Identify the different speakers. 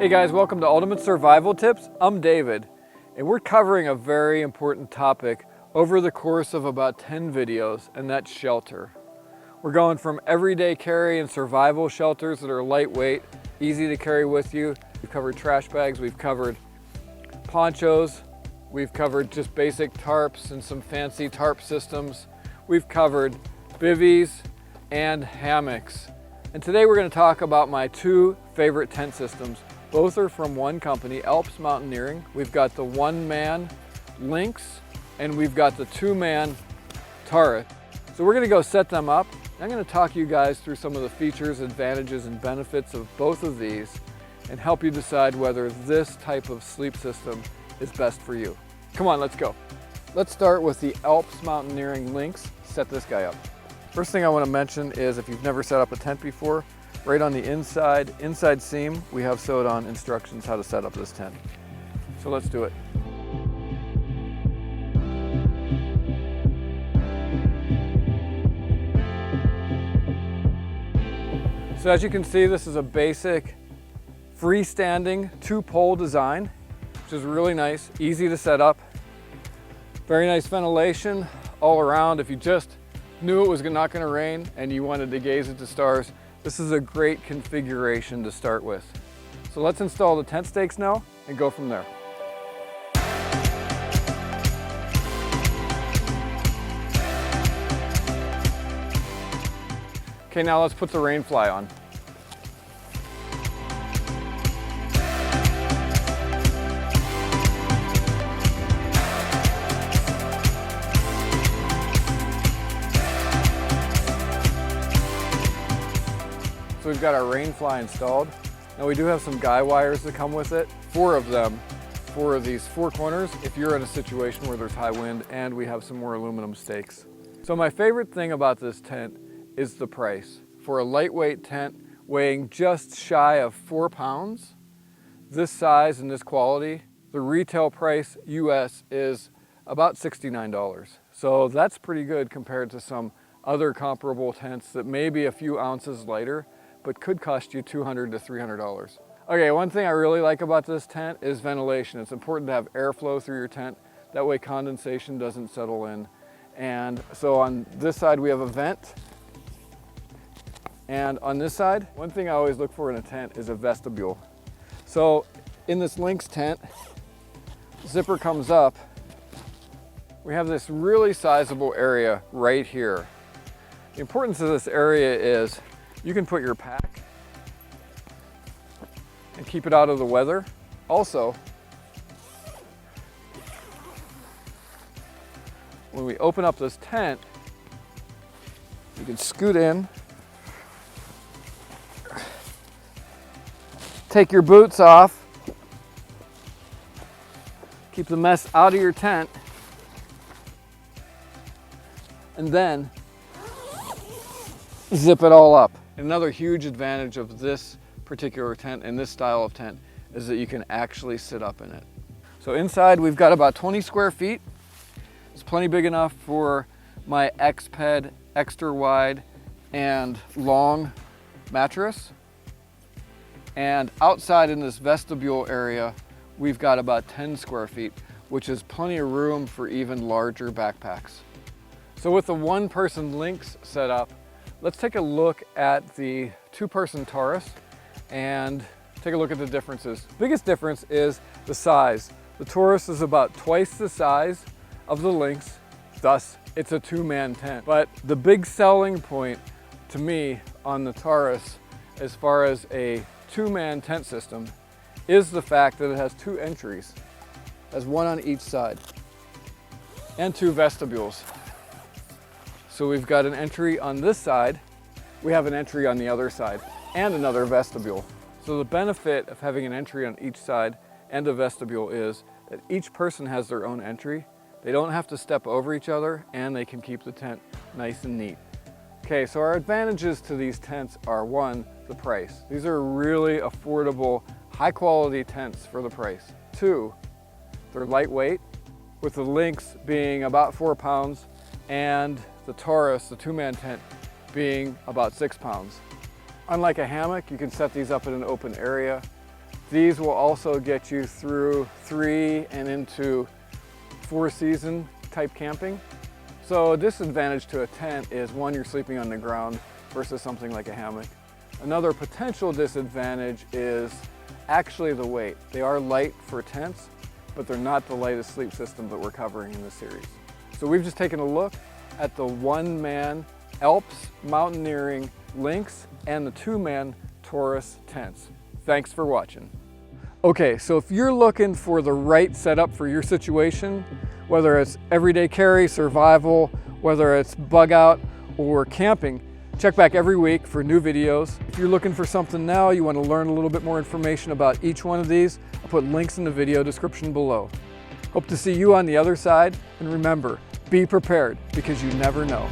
Speaker 1: Hey guys, welcome to Ultimate Survival Tips. I'm David, and we're covering a very important topic over the course of about 10 videos, and that's shelter. We're going from everyday carry and survival shelters that are lightweight, easy to carry with you. We've covered trash bags, we've covered ponchos, we've covered just basic tarps and some fancy tarp systems. We've covered bivvies and hammocks. And today we're going to talk about my two favorite tent systems. Both are from one company, ALPS Mountaineering. We've got the one-man Lynx and we've got the two-man Tarp. So we're going to go set them up. I'm going to talk you guys through some of the features, advantages, and benefits of both of these and help you decide whether this type of sleep system is best for you. Come on, let's go. Let's start with the ALPS Mountaineering Lynx. Set this guy up. First thing I want to mention is if you've never set up a tent before, right on the inside seam, we have sewed on instructions how to set up this tent. So let's do it. So as you can see, this is a basic freestanding two-pole design, which is really nice, easy to set up. Very nice ventilation all around. If you just knew it was not going to rain and you wanted to gaze at the stars, this is a great configuration to start with. So let's install the tent stakes now and go from there. Okay, now let's put the Rainfly on. So we've got our Rainfly installed. Now we do have some guy wires that come with it, 4 of them, for these 4 corners if you're in a situation where there's high wind, and we have some more aluminum stakes. So my favorite thing about this tent is the price. For a lightweight tent weighing just shy of 4 pounds, this size and this quality, the retail price US is about $69. So that's pretty good compared to some other comparable tents that may be a few ounces lighter, but could cost you $200 to $300. Okay, one thing I really like about this tent is ventilation. It's important to have airflow through your tent. That way condensation doesn't settle in. And so on this side we have a vent. And on this side, one thing I always look for in a tent is a vestibule. So in this Lynx tent, zipper comes up. We have this really sizable area right here. The importance of this area is you can put your pack and keep it out of the weather. Also, when we open up this tent, you can scoot in, take your boots off, keep the mess out of your tent, and then zip it all up. Another huge advantage of this particular tent and this style of tent is that you can actually sit up in it. So inside we've got about 20 square feet. It's plenty big enough for my X-Ped extra wide and long mattress. And outside in this vestibule area, we've got about 10 square feet, which is plenty of room for even larger backpacks. So with the one-person Lynx setup, let's take a look at the 2-person Taurus and take a look at the differences. The biggest difference is the size. The Taurus is about twice the size of the Lynx, thus it's a 2-man tent. But the big selling point to me on the Taurus as far as a 2-man tent system is the fact that it has 2 entries. It has 1 on each side and 2 vestibules. So we've got an entry on this side, we have an entry on the other side, and another vestibule. So the benefit of having an entry on each side and a vestibule is that each person has their own entry. They don't have to step over each other, and they can keep the tent nice and neat. Okay, so our advantages to these tents are 1, the price. These are really affordable, high quality tents for the price. 2, they're lightweight, with the Lynx being about 4 pounds, and the Taurus, the 2-man tent, being about 6 pounds. Unlike a hammock, you can set these up in an open area. These will also get you through 3 and into 4 season type camping. So a disadvantage to a tent is, one, you're sleeping on the ground versus something like a hammock. Another potential disadvantage is actually the weight. They are light for tents, but they're not the lightest sleep system that we're covering in this series. So we've just taken a look at the 1-man ALPS Mountaineering Lynx and the 2-man Taurus tents. Thanks for watching. Okay, so if you're looking for the right setup for your situation, whether it's everyday carry, survival, whether it's bug out or camping, check back every week for new videos. If you're looking for something now, you want to learn a little bit more information about each one of these, I'll put links in the video description below. Hope to see you on the other side, and remember, be prepared because you never know.